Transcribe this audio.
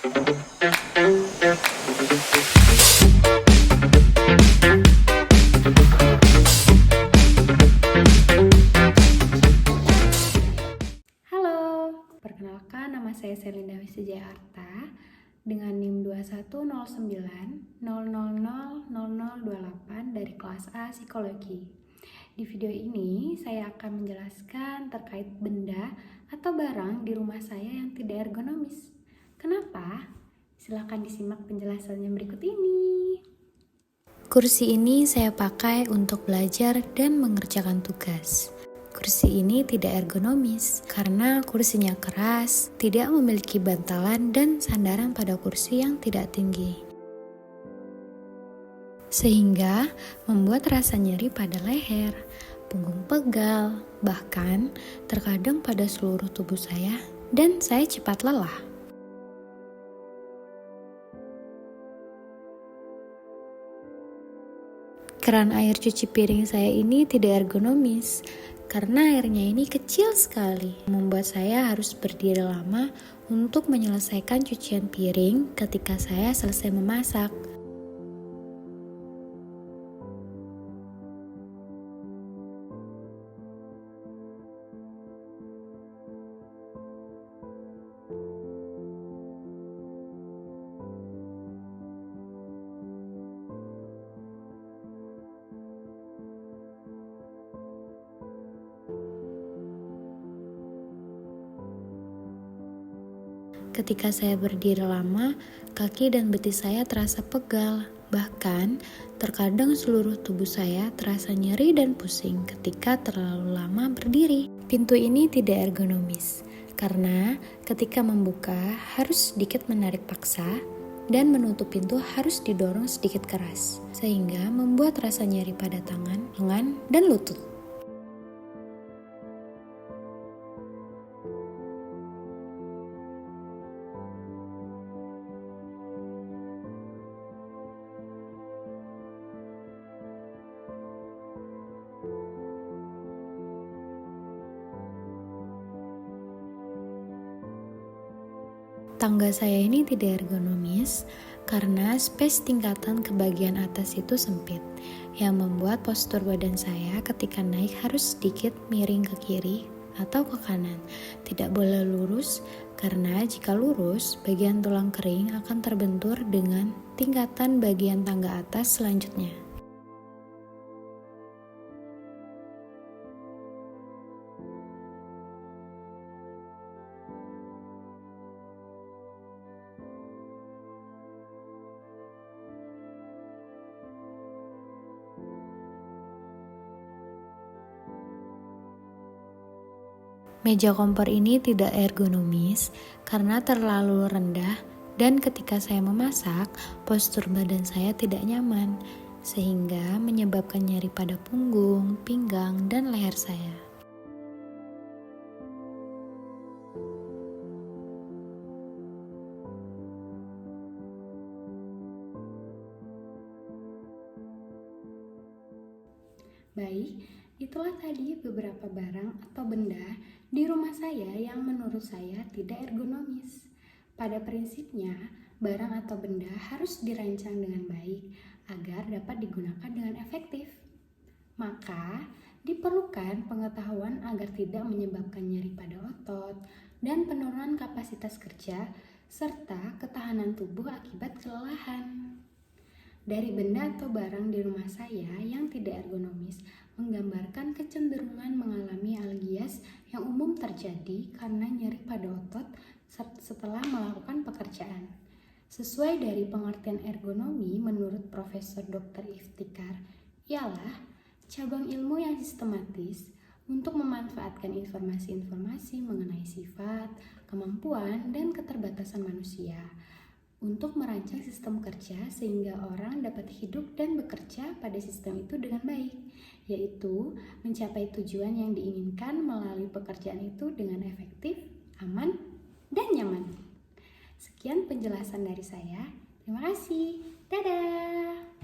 Halo, perkenalkan nama saya Selinda Wisjajarta dengan NIM 210900000028 dari kelas A Psikologi. Di video ini saya akan menjelaskan terkait benda atau barang di rumah saya yang tidak ergonomis. Kenapa? Silakan disimak penjelasannya berikut ini. Kursi ini saya pakai untuk belajar dan mengerjakan tugas. Kursi ini tidak ergonomis karena kursinya keras, tidak memiliki bantalan dan sandaran pada kursi yang tidak tinggi. Sehingga membuat rasa nyeri pada leher, punggung pegal, bahkan terkadang pada seluruh tubuh saya, dan saya cepat lelah. Keran air cuci piring saya ini tidak ergonomis karena airnya ini kecil sekali, membuat saya harus berdiri lama untuk menyelesaikan cucian piring ketika saya selesai memasak. Ketika saya berdiri lama, kaki dan betis saya terasa pegal. Bahkan, terkadang seluruh tubuh saya terasa nyeri dan pusing ketika terlalu lama berdiri. Pintu ini tidak ergonomis, karena ketika membuka harus sedikit menarik paksa, dan menutup pintu harus didorong sedikit keras, sehingga membuat rasa nyeri pada tangan, lengan, dan lutut. Tangga saya ini tidak ergonomis karena space tingkatan ke bagian atas itu sempit, yang membuat postur badan saya ketika naik harus sedikit miring ke kiri atau ke kanan. Tidak boleh lurus karena jika lurus, bagian tulang kering akan terbentur dengan tingkatan bagian tangga atas selanjutnya. Meja kompor ini tidak ergonomis karena terlalu rendah dan ketika saya memasak, postur badan saya tidak nyaman sehingga menyebabkan nyeri pada punggung, pinggang, dan leher saya. Baik, itulah tadi beberapa barang atau benda di rumah saya yang menurut saya tidak ergonomis. Pada prinsipnya, barang atau benda harus dirancang dengan baik agar dapat digunakan dengan efektif. Maka, diperlukan pengetahuan agar tidak menyebabkan nyeri pada otot dan penurunan kapasitas kerja serta ketahanan tubuh akibat kelelahan. Dari benda atau barang di rumah saya yang tidak ergonomis menggambarkan kecenderungan mengalami algias yang umum terjadi karena nyeri pada otot setelah melakukan pekerjaan. Sesuai dari pengertian ergonomi menurut Profesor Dr. Iftikar, ialah cabang ilmu yang sistematis untuk memanfaatkan informasi-informasi mengenai sifat, kemampuan, dan keterbatasan manusia untuk merancang sistem kerja sehingga orang dapat hidup dan bekerja pada sistem itu dengan baik, yaitu mencapai tujuan yang diinginkan melalui pekerjaan itu dengan efektif, aman, dan nyaman. Sekian penjelasan dari saya. Terima kasih. Dadah!